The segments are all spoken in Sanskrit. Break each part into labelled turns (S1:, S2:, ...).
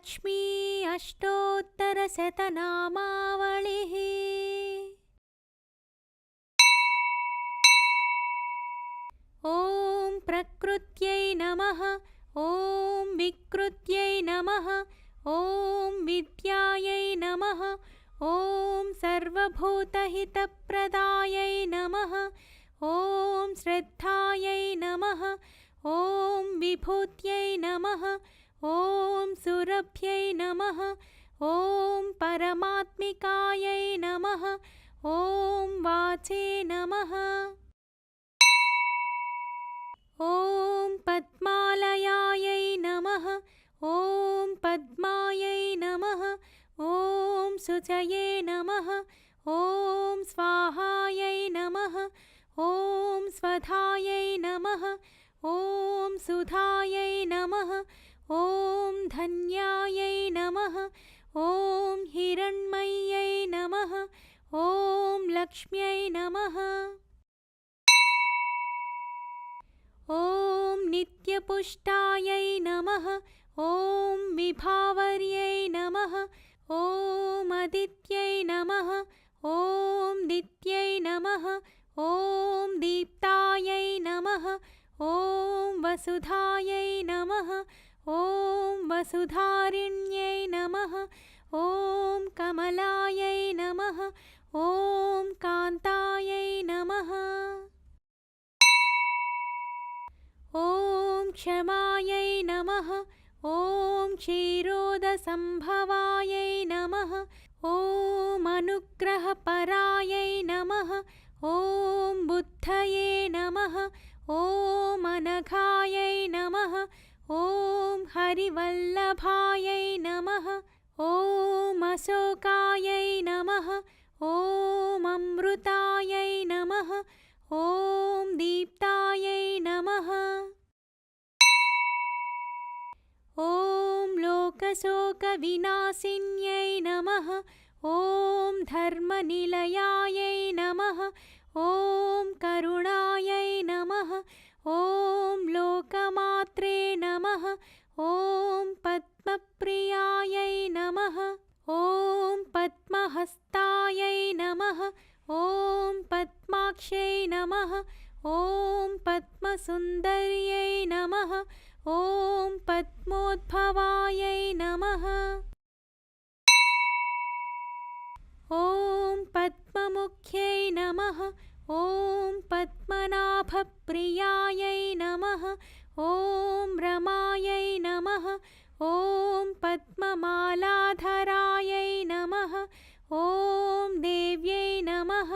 S1: लक्ष्मी अष्टोत्तरशतनामावलिः। ॐ प्रकृत्यै नमः। ॐ विकृत्यै नमः। ॐ विद्यायै नमः। ॐ सर्वभूतहितप्रदायै नमः। ॐ श्रद्धायै नमः। ॐ विभूत्यै नमः। ॐ सुरभ्यै नमः। ॐ परमात्मिकायै नमः। ॐ वाचे नमः। ॐ पद्मालयायै नमः। ॐ पद्मायै नमः। ॐ शुचये नमः। ॐ स्वाहायै नमः। ॐ स्वधायै नमः। ॐ सुधायै नमः। ॐ धन्यायै नमः। ॐ हिरण्मय्यै नमः। ॐ लक्ष्म्यै नमः। ॐ नित्यपुष्टायै नमः। ॐ विभावर्यै नमः। ॐ अदित्यै नमः। ॐ दित्यै नमः। ॐ दीप्तायै नमः। ॐ वसुधायै नमः। ॐ वसुधारिण्यै नमः। ॐ कमलायै नमः। ॐ कान्तायै नमः। ॐ क्षमायै नमः। ॐ क्षीरोदसम्भवायै नमः। ॐ अनुग्रहपरायै नमः। ॐ बुद्धये नमः। ॐ अनघायै नमः। ॐ हरिवल्लभायै नमः। ॐ अशोकायै नमः। ॐ अमृतायै नमः। ॐ दीप्तायै नमः। ॐ लोकशोकविनाशिन्यै नमः। ॐ धर्मनिलयायै नमः। ॐ करुणायै नमः। ॐ लोकमात्रे नमः। ॐ पद्मप्रियायै नमः। ॐ पद्महस्तायै नमः। ॐ पद्माक्ष्यै नमः। ॐ पद्मसुन्दर्यै नमः। ॐ पद्मोद्भवायै नमः। ॐ पद्ममुख्यै नमः। ॐ पद्मनाभप्रियायै नमः। ॐ रमायै नमः। ॐ पद्ममालाधरायै नमः। ॐ देव्यै नमः।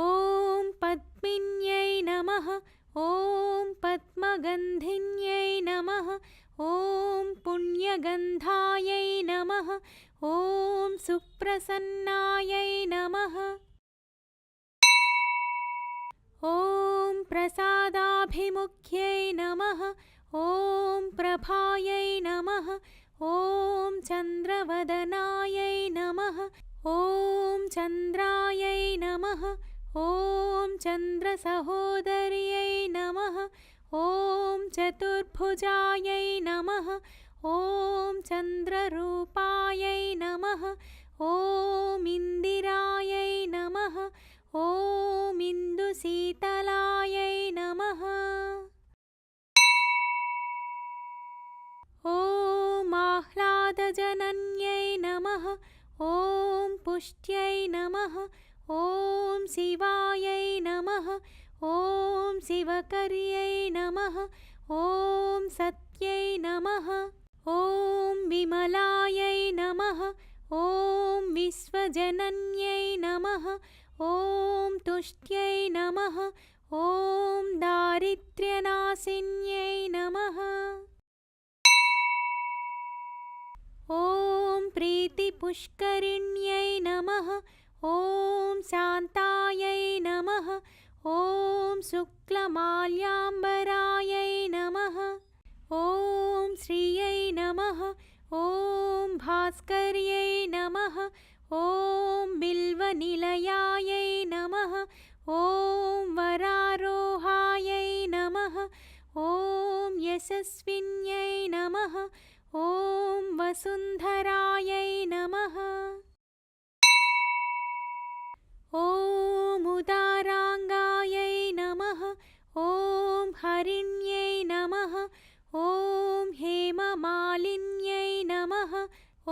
S1: ॐ पद्मिन्यै नमः। ॐ पद्मगन्धिन्यै नमः। ॐ पुण्यगन्धायै नमः। ॐ सुप्रसन्नायै नमः। ॐ प्रसादाभिमुख्यै नमः। ॐ प्रभायै नमः। ॐ चन्द्रवदनायै नमः। ॐ चन्द्रायै नमः। ॐ चन्द्रसहोदर्यै नमः। ॐ चतुर्भुजायै नमः। ॐ चन्द्ररूपायै नमः। ॐ इन्दिरायै नमः। ॐ इन्दुशीतलायै नमः। ॐ आह्लादजनन्यै नमः। ॐ पुष्ट्यै नमः। ॐ शिवायै नमः। ॐ शिवकर्यै नमः। ॐ सत्यै नमः। ॐ विमलायै नमः। ॐ विश्वजनन्यै नमः। ॐ तुष्ट्यै नमः। ॐ दारिद्र्यनाशिन्यै नमः। ॐ प्रीतिपुष्करिण्यै नमः। ॐ शान्तायै नमः। ॐ शुक्लमाल्याम्बरायै नमः। ॐ श्रियै नमः। ॐ भास्कर्यै नमः। ॐ बिल्वनिलयायै नमः। ॐ वरारोहायै नमः। ॐ यशस्विन्यै नमः। ॐ वसुन्धरायै नमः। ॐ उदाराङ्गायै नमः। ॐ हरिण्यै नमः। ॐ हेममालिन्यै नमः।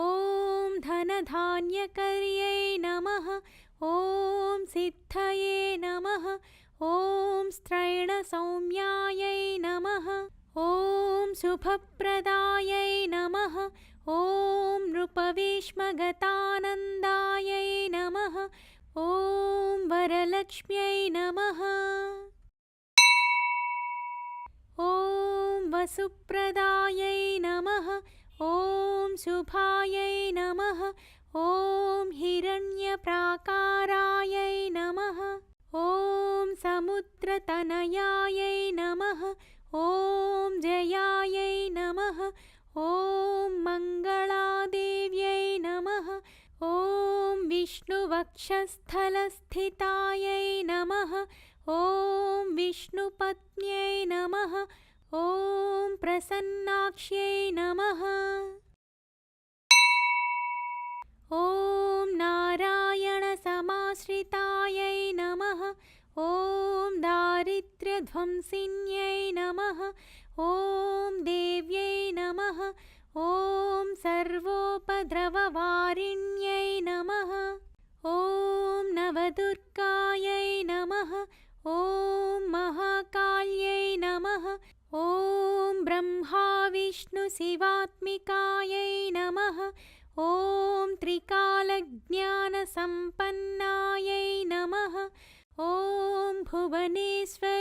S1: ॐ धनधान्यकर्यै नमः। ॐ सिद्धये नमः। ॐ स्त्रैणसौम्यायै नमः। ॐ शुभप्रदायै नमः। ॐ नृपवेश्मगतानन्दायै नमः। ॐ वरलक्ष्म्यै नमः। ॐ वसुप्रदायै नमः। ॐ शुभायै नमः। ॐ हिरण्यप्राकारायै नमः। ॐ समुद्रतनयायै नमः। ॐ जयायै नमः। ॐ मङ्गलादेव्यै नमः। ॐ विष्णुवक्षस्थलस्थितायै नमः। ॐ विष्णुपत्न्यै नमः। ॐ प्रसन्नाक्ष्यै नमः। ॐ नारायणसमाश्रितायै नमः। ॐ दारिद्र्यध्वंसिन्यै नमः। ॐ देव्यै नमः। ॐ सर्वोपद्रववारिण्यै नमः। ॐ नवदुर्गायै नमः। ॐ महाकाल्यै नमः। ॐ ब्रह्माविष्णुशिवात्मिकायै नमः। ॐ त्रिकालज्ञानसम्पन्नायै नमः। ॐ भुवनेश्वर